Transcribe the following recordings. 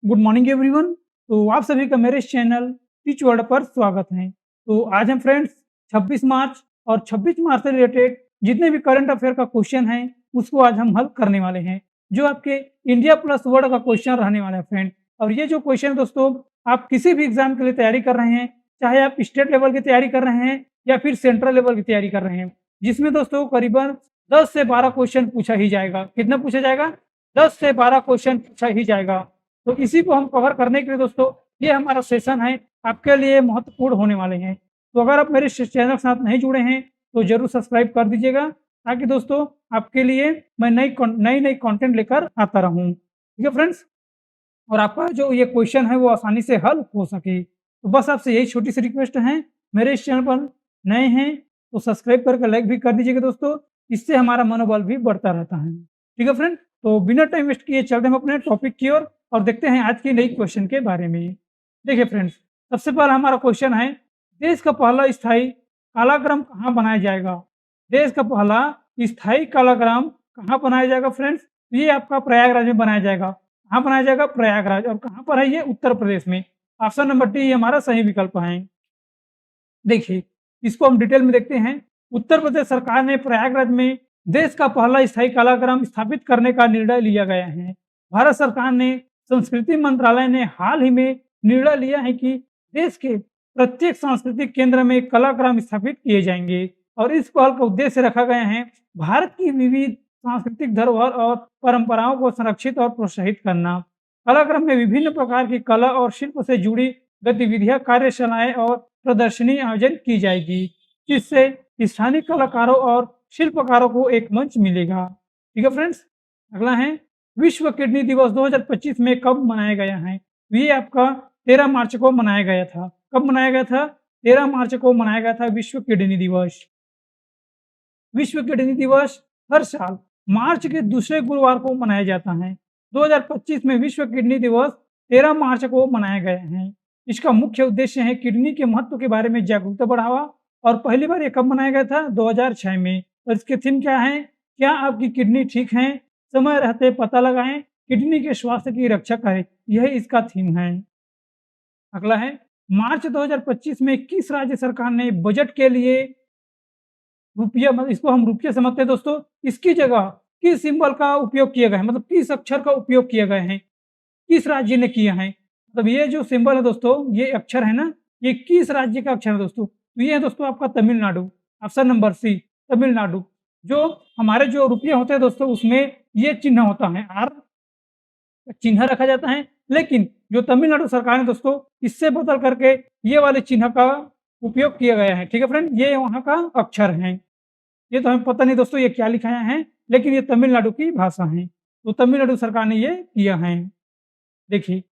Good morning everyone. तो आप सभी का मेरे इस चैनल टीच वर्ल्ड पर स्वागत है। तो आज हम फ्रेंड्स 26 मार्च और 26 मार्च से रिलेटेड जितने भी करंट अफेयर का क्वेश्चन है उसको आज हम हल करने वाले हैं, जो आपके इंडिया प्लस वर्ल्ड का क्वेश्चन रहने वाला है फ्रेंड। और ये जो क्वेश्चन दोस्तों आप किसी भी एग्जाम के लिए तैयारी कर रहे हैं, चाहे आप स्टेट लेवल की तैयारी कर रहे हैं या फिर सेंट्रल लेवल की तैयारी कर रहे हैं, जिसमें दोस्तों करीबन 10 से 12 क्वेश्चन पूछा ही जाएगा। कितना पूछा जाएगा? 10 से 12 क्वेश्चन पूछा ही जाएगा। तो इसी को हम कवर करने के लिए दोस्तों ये हमारा सेशन है, आपके लिए महत्वपूर्ण होने वाले हैं। तो अगर आप मेरे इस चैनल के साथ नहीं जुड़े हैं तो जरूर सब्सक्राइब कर दीजिएगा, ताकि दोस्तों आपके लिए मैं नई नई कंटेंट लेकर आता रहूं। ठीक है फ्रेंड्स, और आपका जो ये क्वेश्चन है वो आसानी से हल हो सके। तो बस आपसे यही छोटी सी रिक्वेस्ट है, मेरे इस चैनल पर नए हैं तो सब्सक्राइब करके लाइक भी कर दीजिएगा दोस्तों, इससे हमारा मनोबल भी बढ़ता रहता है। ठीक है फ्रेंड, तो बिना टाइम वेस्ट किए चलते हैं अपने टॉपिक की ओर और देखते हैं आज की नई क्वेश्चन के बारे में। देखिए फ्रेंड्स, सबसे पहला हमारा क्वेश्चन है, देश का पहला स्थायी कालाग्राम कहाँ बनाया जाएगा? देश का पहला स्थायी कालाग्राम कहाँ बनाया जाएगा फ्रेंड्स? ये आपका प्रयागराज में बनाया जाएगा। कहाँ बनाया जाएगा? प्रयागराज। और कहाँ पर है ये? उत्तर प्रदेश में। ऑप्शन नंबर डी हमारा सही विकल्प है। देखिए, इसको हम डिटेल में देखते हैं। उत्तर प्रदेश सरकार ने प्रयागराज में देश का पहला स्थायी कालाग्राम स्थापित करने का निर्णय लिया गया है। भारत सरकार ने संस्कृति मंत्रालय ने हाल ही में निर्णय लिया है कि देश के प्रत्येक सांस्कृतिक केंद्र में कलाग्राम स्थापित किए जाएंगे, और इस पहल का उद्देश्य रखा गया है भारत की विविध सांस्कृतिक धरोहर और परंपराओं को संरक्षित और प्रोत्साहित करना। कलाग्राम में विभिन्न प्रकार की कला और शिल्प से जुड़ी गतिविधियां, कार्यशालाएं और प्रदर्शनी आयोजन की जाएगी, जिससे स्थानीय कलाकारों और शिल्पकारों को एक मंच मिलेगा। ठीक है फ्रेंड्स, अगला है, विश्व किडनी दिवस 2025 में कब मनाया गया है? ये आपका 13 मार्च को मनाया गया था। कब मनाया गया था? 13 मार्च को मनाया गया था विश्व किडनी दिवस। विश्व किडनी दिवस हर साल मार्च के दूसरे गुरुवार को मनाया जाता है। 2025 में विश्व किडनी दिवस 13 मार्च को मनाया गया है। इसका मुख्य उद्देश्य है किडनी के महत्व के बारे में जागरूकता बढ़ावा, और पहली बार ये कब मनाया गया था? 2006 में। और इसके थीम क्या है? क्या आपकी किडनी ठीक है? समय रहते पता लगाएं, किडनी के स्वास्थ्य की रक्षा करें। यही इसका थीम है। अगला है, मार्च 2025 में किस राज्य सरकार ने बजट के लिए रुपया, मतलब इसको हम रुपये समझते हैं दोस्तों, इसकी जगह किस सिंबल का उपयोग किया गया है, मतलब किस अक्षर का उपयोग किया गया है, किस राज्य ने किया है? मतलब ये जो सिंबल है दोस्तों, ये अक्षर है ना, ये किस राज्य का अक्षर है दोस्तों? तो ये है दोस्तों आपका Tamil Nadu. Option number C, Tamil Nadu. जो हमारे जो रुपये होते हैं दोस्तों, उसमें ये चिन्ह होता है, आर चिन्ह रखा जाता है, लेकिन जो तमिलनाडु सरकार ने दोस्तों इससे बदल करके ये वाले चिन्ह का उपयोग किया गया है। ठीक है फ्रेंड, ये वहाँ का अक्षर है। ये तो हमें पता नहीं दोस्तों ये क्या लिखाया है, लेकिन ये तमिलनाडु की भाषा है। तो तमिलनाडु सरकार ने ये किया है। देखिए,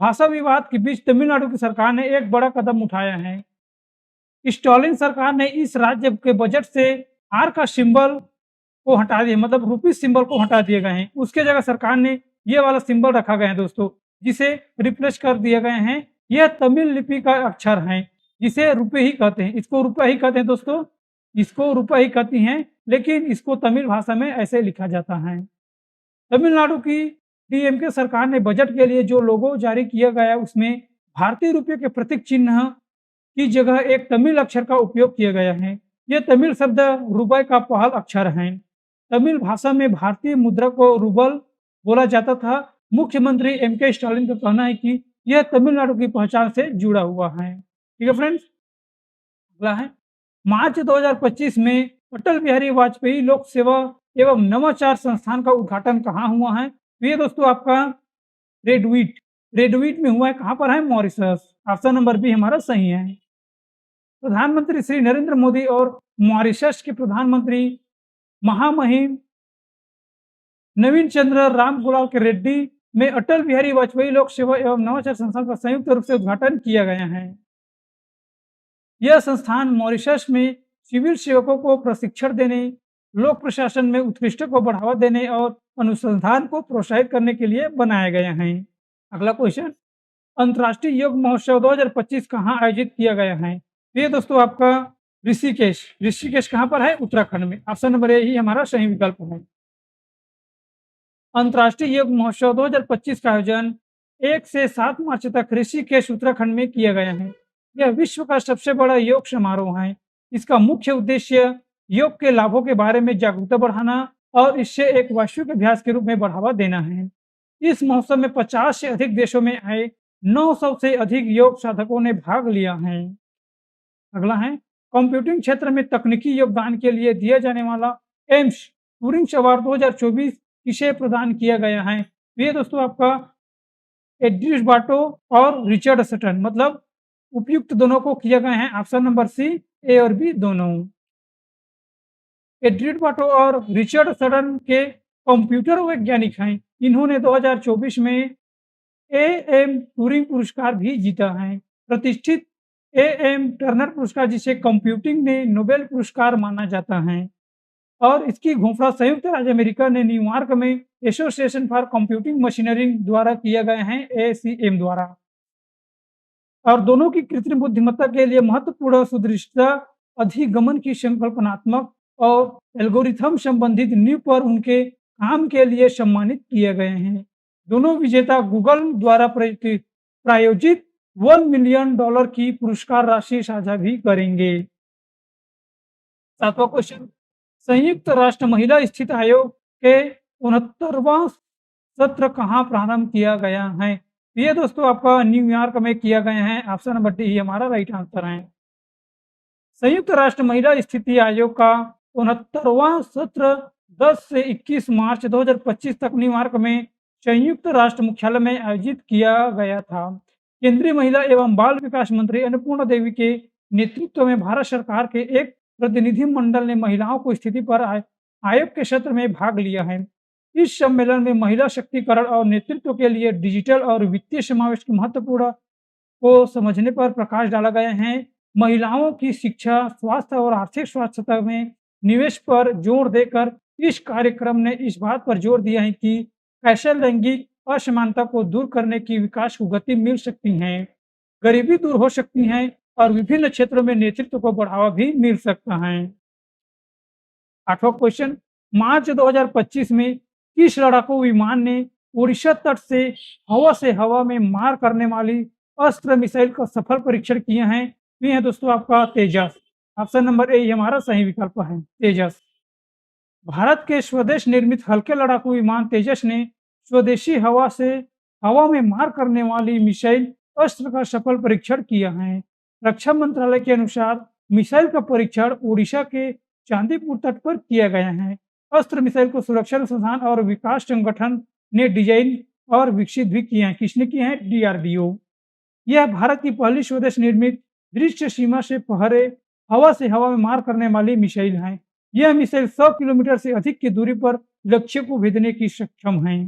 भाषा विवाद के बीच तमिलनाडु की सरकार ने एक बड़ा कदम उठाया है। स्टालिन सरकार ने इस राज्य के बजट से आर का सिंबल को हटा दिया, मतलब रुपी सिंबल को हटा दिए गए हैं। उसके जगह सरकार ने ये वाला सिंबल रखा गया है दोस्तों, जिसे रिप्लेस कर दिए गए हैं। यह तमिल लिपि का अक्षर है, जिसे रुपये ही कहते हैं। इसको रुपया ही कहते हैं दोस्तों, इसको रुपया ही कहती हैं, लेकिन इसको तमिल भाषा में ऐसे लिखा जाता है। तमिलनाडु की डीएमके सरकार ने बजट के लिए जो लोगो जारी किया गया उसमें भारतीय रुपये के प्रतीक चिन्ह की जगह एक तमिल अक्षर का उपयोग किया गया है। यह तमिल शब्द रुपये का पहला अक्षर है। तमिल भाषा में भारतीय मुद्रा को रूबल बोला जाता था। मुख्यमंत्री एमके स्टालिन का कहना है कि यह तमिलनाडु की पहचान से जुड़ा हुआ है। ठीक है फ्रेंड्स, अगला है, मार्च 2025 में अटल बिहारी वाजपेयी लोक सेवा एवं नवाचार संस्थान का उद्घाटन कहाँ हुआ है? तो ये दोस्तों आपका रेडवीट में हुआ है। कहाँ पर है? मॉरिशस। ऑप्शन नंबर बी हमारा सही है। प्रधानमंत्री श्री नरेंद्र मोदी और मॉरिशस के प्रधानमंत्री महामहिम नवीन चंद्र राम गुलाल के रेड्डी में अटल बिहारी वाजपेयी लोक सेवा एवं नवाचार संस्थान का संयुक्त रूप से उद्घाटन किया गया है। यह संस्थान मॉरिशस में सिविल सेवकों को प्रशिक्षण देने, लोक प्रशासन में उत्कृष्ट को बढ़ावा देने और अनुसंधान को प्रोत्साहित करने के लिए बनाया गया है। अगला क्वेश्चन, अंतर्राष्ट्रीय योग महोत्सव 2025 कहाँ आयोजित किया गया है? ये दोस्तों आपका ऋषिकेश कहाँ पर है? उत्तराखंड में। ऑप्शन नंबर ए ही हमारा सही विकल्प है। अंतर्राष्ट्रीय योग महोत्सव 2025 का आयोजन 1 से 7 मार्च तक ऋषिकेश उत्तराखंड में किया गया है। यह विश्व का सबसे बड़ा योग समारोह है। इसका मुख्य उद्देश्य योग के लाभों के बारे में जागरूकता बढ़ाना और इसे एक वैश्विक अभ्यास के रूप में बढ़ावा देना है। इस महोत्सव में 50 से अधिक देशों में आए 900 से अधिक योग साधकों ने भाग लिया है। अगला है कंप्यूटिंग क्षेत्र में तकनीकी योगदान के लिए दिया जाने वाला एम्स टूरिंग अवार्ड 2024 किसे प्रदान किया गया है? तो ये दोस्तों आपका एड्रिस बाटो और रिचर्ड सटन, मतलब उपयुक्त दोनों को किया गया है। ऑप्शन नंबर सी, ए और बी दोनों। एड्रिस बाटो और रिचर्ड सटन के कंप्यूटर वैज्ञानिक हैं। इन्होंने 2024 में एएम टूरिंग पुरस्कार भी जीता है। प्रतिष्ठित एएम टर्नर पुरस्कार, जिसे कंप्यूटिंग में नोबेल पुरस्कार माना जाता है, और इसकी घोषणा संयुक्त राज्य अमेरिका ने न्यूयॉर्क में एसोसिएशन फॉर कंप्यूटिंग मशीनरी द्वारा किया गया है, एसीएम द्वारा। और दोनों की कृत्रिम बुद्धिमत्ता के लिए महत्वपूर्ण सुदृढ़ता, अधिगमन की संकल्पनात्मक और एल्गोरिथम संबंधित नींव पर उनके काम के लिए सम्मानित किए गए हैं। दोनों विजेता गूगल द्वारा प्रायोजित $1 मिलियन की पुरस्कार राशि साझा भी करेंगे। 7वां क्वेश्चन, संयुक्त राष्ट्र महिला स्थिति आयोग के 69वां सत्र कहाँ प्रारंभ किया गया है? ये दोस्तों आपका न्यूयॉर्क में किया गया है। ऑप्शन नंबर डी हमारा राइट आंसर है। संयुक्त राष्ट्र महिला स्थिति आयोग का 69वां सत्र 10 से 21 मार्च 2025 तक न्यूयॉर्क में संयुक्त राष्ट्र मुख्यालय में आयोजित किया गया था। केंद्रीय महिला एवं बाल विकास मंत्री अन्नपूर्णा देवी के नेतृत्व में भारत सरकार के एक प्रतिनिधिमंडल ने महिलाओं को स्थिति पर आयोग के सत्र में भाग लिया है। इस सम्मेलन में महिला शक्तिकरण और नेतृत्व के लिए डिजिटल और वित्तीय समावेश के महत्वपूर्ण को समझने पर प्रकाश डाला गया है। महिलाओं की शिक्षा, स्वास्थ्य और आर्थिक स्वच्छता में निवेश पर जोर देकर इस कार्यक्रम ने इस बात पर जोर दिया है कि कैसे लैंगिक असमानता को दूर करने की विकास को गति मिल सकती है, गरीबी दूर हो सकती है और विभिन्न क्षेत्रों में नेतृत्व को बढ़ावा भी मिल सकता है। 8वां क्वेश्चन, मार्च 2025 में किस लड़ाकू विमान ने ओडिशा तट से हवा में मार करने वाली अस्त्र मिसाइल का सफल परीक्षण किए हैं? ये है दोस्तों आपका तेजस। ऑप्शन नंबर ए हमारा सही विकल्प है, तेजस। भारत के स्वदेश निर्मित हल्के लड़ाकू विमान तेजस ने स्वदेशी हवा में मार करने वाली मिसाइल अस्त्र का सफल परीक्षण किया है। रक्षा मंत्रालय के अनुसार मिसाइल का परीक्षण ओडिशा के चांदीपुर तट पर किया गया है। अस्त्र मिसाइल को सुरक्षा अनुसंधान और विकास संगठन ने डिजाइन और विकसित भी किए हैं। किसने किए हैं? डीआरडीओ। यह भारत की पहली स्वदेश निर्मित दृश्य सीमा से पहरे हवा में मार करने वाली मिसाइल है। यह मिसाइल 100 किलोमीटर से अधिक की दूरी पर लक्ष्य को भेजने की सक्षम है।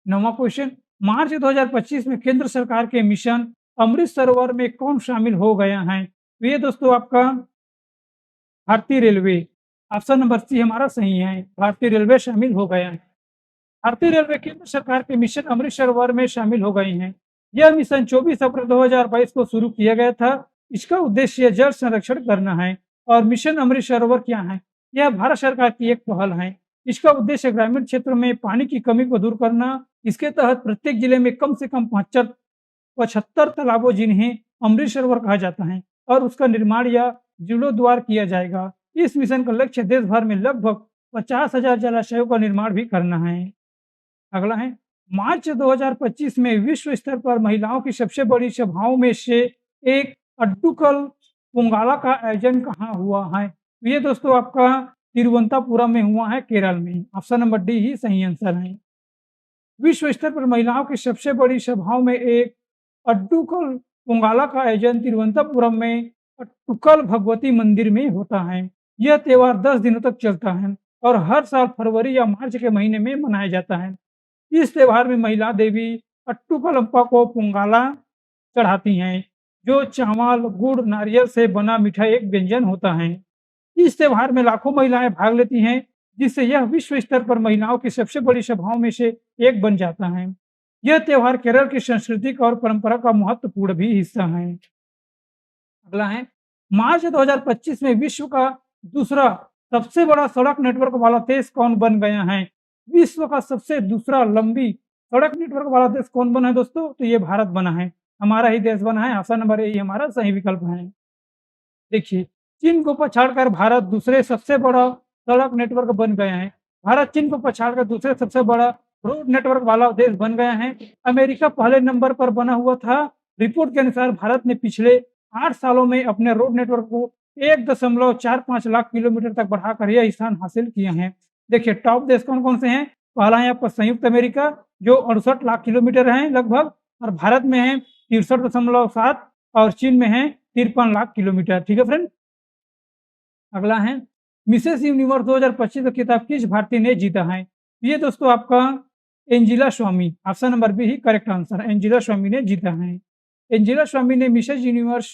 9वां क्वेश्चन, मार्च 2025 में केंद्र सरकार के मिशन अमृत सरोवर में कौन शामिल हो गया है? तो ये दोस्तों आपका भारतीय रेलवे। ऑप्शन नंबर सी हमारा सही है, भारतीय रेलवे शामिल हो गया है। भारतीय रेलवे केंद्र सरकार के मिशन अमृत सरोवर में शामिल हो गई है। यह मिशन 24 अप्रैल 2022 को शुरू किया गया था। इसका उद्देश्य जल संरक्षण करना है। और मिशन अमृत सरोवर क्या है? यह भारत सरकार की एक पहल है। इसका उद्देश्य ग्रामीण क्षेत्रों में पानी की कमी को दूर करना। इसके तहत प्रत्येक जिले में कम से कम 75 तालाबों, जिन्हें अमृत सरोवर कहा जाता है, और उसका निर्माण या जीर्णोद्धार किया जाएगा। इस मिशन का लक्ष्य देश भर में लगभग 50,000 जलाशयों का निर्माण भी करना है। अगला है, मार्च 2025 में विश्व स्तर पर महिलाओं की सबसे बड़ी सभाओं में से एक अड्डुकल पोंगला का आयोजन कहाँ हुआ है? ये दोस्तों आपका तिरुवनंतपुरम में हुआ है, केरल में। ऑप्शन नंबर डी ही सही आंसर है। विश्व स्तर पर महिलाओं की सबसे बड़ी सभाओं में एक अड्डुकल पोंगला का आयोजन तिरुवनंतपुरम में अट्टुकल भगवती मंदिर में होता है। यह त्योहार 10 दिनों तक चलता है और हर साल फरवरी या मार्च के महीने में मनाया जाता है। इस त्योहार में महिला देवी अट्टुकलम्पा को पोंगला चढ़ाती हैं, जो चावल, गुड़, नारियल से बना मीठा एक व्यंजन होता है। इस त्योहार में लाखों महिलाएं भाग लेती हैं, जिससे यह विश्व स्तर पर महिलाओं की सबसे बड़ी सभाओं में से एक बन जाता है। यह त्योहार केरल की सांस्कृतिक और परंपरा का महत्वपूर्ण भी हिस्सा है। अगला है, मार्च 2025 में विश्व का दूसरा सबसे बड़ा सड़क नेटवर्क वाला देश कौन बन गया है? विश्व का सबसे दूसरा लंबी सड़क नेटवर्क वाला देश कौन बना है दोस्तों? तो ये भारत बना है, हमारा ही देश बना है। ऑप्शन नंबर ए ही हमारा सही विकल्प है। देखिए, चीन को पछाड़कर भारत दूसरे सबसे बड़ा सड़क नेटवर्क बन गया है। भारत चीन को पछाड़कर दूसरे सबसे बड़ा रोड नेटवर्क वाला देश बन गया है। अमेरिका पहले नंबर पर बना हुआ था। रिपोर्ट के अनुसार भारत ने पिछले 8 सालों में अपने रोड नेटवर्क को 1.45 लाख किलोमीटर तक बढ़ाकर यह स्थान हासिल किए हैं। देखिए, टॉप देश कौन-कौन से हैं? पहला है आपका संयुक्त अमेरिका, जो 68 लाख किलोमीटर है लगभग, और भारत में है 63.7 और चीन में है 53 लाख किलोमीटर। ठीक है फ्रेंड? अगला है, मिसेस यूनिवर्स 2025 का खिताब किस भारतीय ने जीता है? ये दोस्तों आपका एंजिला स्वामी, ऑप्शन नंबर बी ही करेक्ट आंसर है, एंजिला स्वामी ने जीता है। एंजिला स्वामी ने मिसेस यूनिवर्स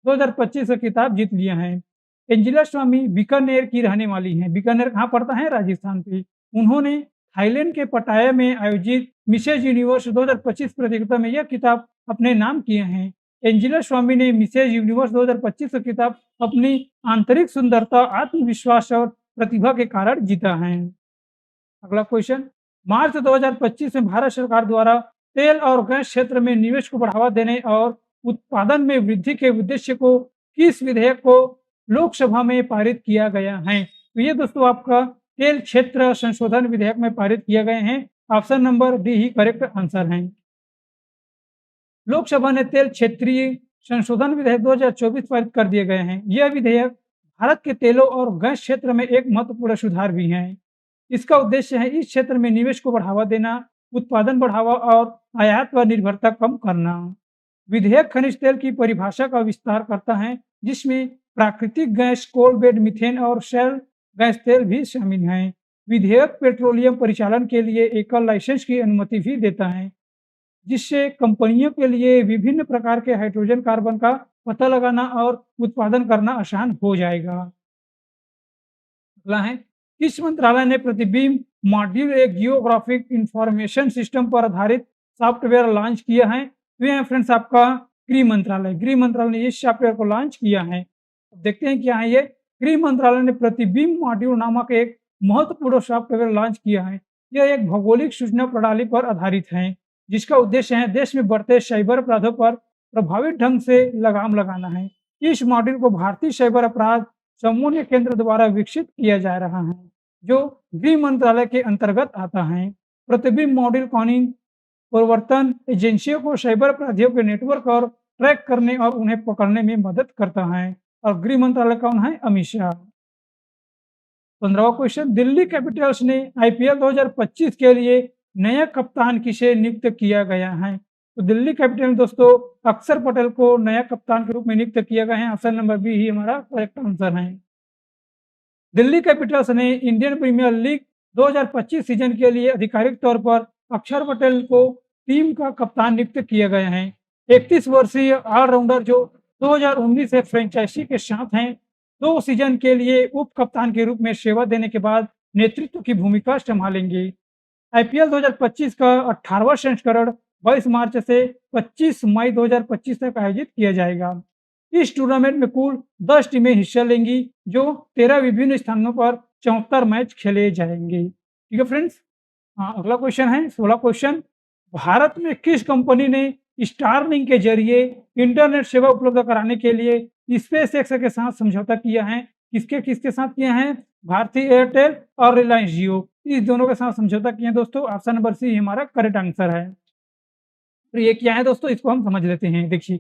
2025 का खिताब जीत लिया है। एंजिला स्वामी बीकानेर की रहने वाली हैं। बीकानेर कहाँ पड़ता है? राजस्थान पे। उन्होंने थाईलैंड के पटाया में आयोजित मिसेस यूनिवर्स 2025 प्रतियोगिता में यह खिताब अपने नाम किए हैं। एंजिला स्वामी ने मिसेस यूनिवर्स 2025 का खिताब अपनी आंतरिक सुंदरता, आत्मविश्वास और प्रतिभा के कारण जीता है। अगला क्वेश्चन, मार्च 2025 में भारत सरकार द्वारा तेल और गैस क्षेत्र में निवेश को बढ़ावा देने और उत्पादन में वृद्धि के उद्देश्य को किस विधेयक को लोकसभा में पारित किया गया है? तो ये दोस्तों आपका तेल क्षेत्र संशोधन विधेयक में पारित किए गए हैं। ऑप्शन नंबर डी ही करेक्ट आंसर है। लोकसभा ने तेल क्षेत्रीय संशोधन विधेयक 2024 पारित कर दिए गए हैं। यह विधेयक भारत के तेलों और गैस क्षेत्र में एक महत्वपूर्ण सुधार भी है। इसका उद्देश्य है इस क्षेत्र में निवेश को बढ़ावा देना, उत्पादन बढ़ावा और आयात पर निर्भरता कम करना। विधेयक खनिज तेल की परिभाषा का विस्तार करता है, जिसमें प्राकृतिक गैस, कोल बेड मीथेन और शेल गैस तेल भी शामिल हैं। विधेयक पेट्रोलियम परिचालन के लिए एकल लाइसेंस की अनुमति भी देता है, जिससे कंपनियों के लिए विभिन्न प्रकार के हाइड्रोजन कार्बन का पता लगाना और उत्पादन करना आसान हो जाएगा। अगला है, किस मंत्रालय ने प्रतिबिंब मॉड्यूल एक जियोग्राफिक इंफॉर्मेशन सिस्टम पर आधारित सॉफ्टवेयर लॉन्च किया है? तो ये फ्रेंड्स आपका गृह मंत्रालय। गृह मंत्रालय ने इस सॉफ्टवेयर को लॉन्च किया है। देखते हैं क्या है ये। गृह मंत्रालय ने प्रतिबिंब मॉड्यूल नामक एक महत्वपूर्ण सॉफ्टवेयर लॉन्च किया है। यह एक भौगोलिक सूचना प्रणाली पर आधारित है, जिसका उद्देश्य है देश में बढ़ते साइबर अपराधों पर प्रभावी ढंग से लगाम लगाना है। इस मॉड्यूल को भारतीय साइबर अपराध समन्वय केंद्र द्वारा विकसित किया जा रहा है, जो गृह मंत्रालय के अंतर्गत आता है। प्रतिबिंब मॉड्यूल कानूनी प्रवर्तन एजेंसियों को साइबर अपराधियों के नेटवर्क और ट्रैक करने और उन्हें पकड़ने में मदद करता है। और गृह मंत्रालय कौन है? अमित शाह। 15वां क्वेश्चन, दिल्ली कैपिटल्स ने आईपीएल 2025 के लिए नया कप्तान किसे नियुक्त किया गया है? तो दिल्ली कैपिटल में दोस्तों अक्षर पटेल को नया कप्तान के रूप में नियुक्त किया गया है। ऑप्शन नंबर बी ही हमारा करेक्ट आंसर है। दिल्ली कैपिटल्स ने इंडियन प्रीमियर लीग 2025 सीजन के लिए आधिकारिक तौर पर अक्षर पटेल को टीम का कप्तान नियुक्त किया गया है। 31 वर्षीय ऑलराउंडर जो 2019 से फ्रेंचाइजी के साथ हैं, 2 सीजन के लिए उप कप्तान के रूप में सेवा देने के बाद नेतृत्व की भूमिका संभालेंगे। आईपीएल 2025 का 18वां संस्करण 22 मार्च से 25 मई 2025 तक आयोजित किया जाएगा। इस टूर्नामेंट में कुल 10 टीमें हिस्सा लेंगी, जो 13 विभिन्न स्थानों पर 74 मैच खेले जाएंगे। ठीक है फ्रेंड्स। अगला क्वेश्चन है 16 क्वेश्चन, भारत में किस कंपनी ने स्टारलिंक के जरिए इंटरनेट सेवा उपलब्ध कराने के लिए स्पेस एक्स के साथ समझौता किया है? किसके साथ किया है? भारतीय एयरटेल और रिलायंस जियो, इस दोनों के साथ समझौता किया है दोस्तों। ऑप्शन नंबर सी हमारा करेक्ट आंसर है। तो ये क्या है दोस्तों, इसको हम समझ लेते हैं। देखिए,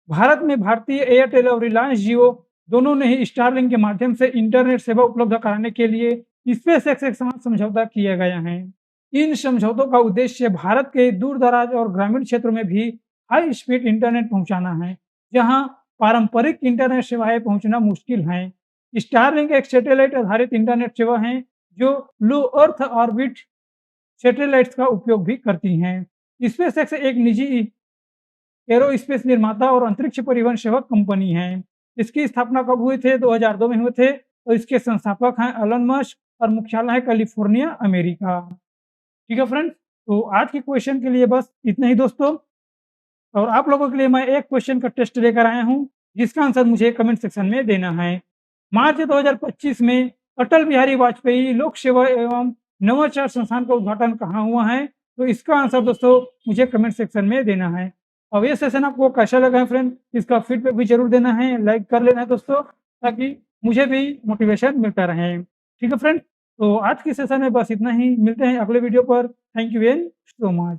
भारत में भारतीय एयरटेल और रिलायंस जियो दोनों ने ही स्टारलिंक के माध्यम से इंटरनेट सेवा उपलब्ध कराने के लिए स्पेस एक्स के साथ समझौता किया गया है। इन समझौतों का उद्देश्य भारत के दूर दराज और ग्रामीण क्षेत्रों में भी हाई स्पीड इंटरनेट पहुंचाना है, जहां पारंपरिक इंटरनेट सेवाएं पहुंचना मुश्किल है। स्टारलिंक एक सैटेलाइट आधारित इंटरनेट सेवा है, जो लो अर्थ ऑर्बिट सैटेलाइट्स का उपयोग भी करती हैं। स्पेस एक्स एक निजी एरोस्पेस निर्माता और अंतरिक्ष परिवहन सेवा कंपनी है। इसकी स्थापना कब हुई थे? 2002 में हुए थे, और इसके संस्थापक हैं एलन मस्क और मुख्यालय है कैलिफोर्निया, अमेरिका। ठीक है फ्रेंड्स, तो आज के क्वेश्चन के लिए बस इतना ही दोस्तों। और आप लोगों के लिए मैं एक क्वेश्चन का टेस्ट लेकर आया हूं, जिसका आंसर मुझे कमेंट सेक्शन में देना है। मार्च 2025 में अटल बिहारी वाजपेयी लोक सेवा एवं नवाचार संस्थान का उद्घाटन कहाँ हुआ है? तो इसका आंसर दोस्तों मुझे कमेंट सेक्शन में देना है। अब ये सेशन आपको कैसा लगा है फ्रेंड, इसका फीडबैक भी ज़रूर देना है, लाइक कर लेना है दोस्तों, ताकि मुझे भी मोटिवेशन मिलता रहे। ठीक है फ्रेंड, तो आज के सेशन में बस इतना ही, मिलते हैं अगले वीडियो पर। Thank you very so much.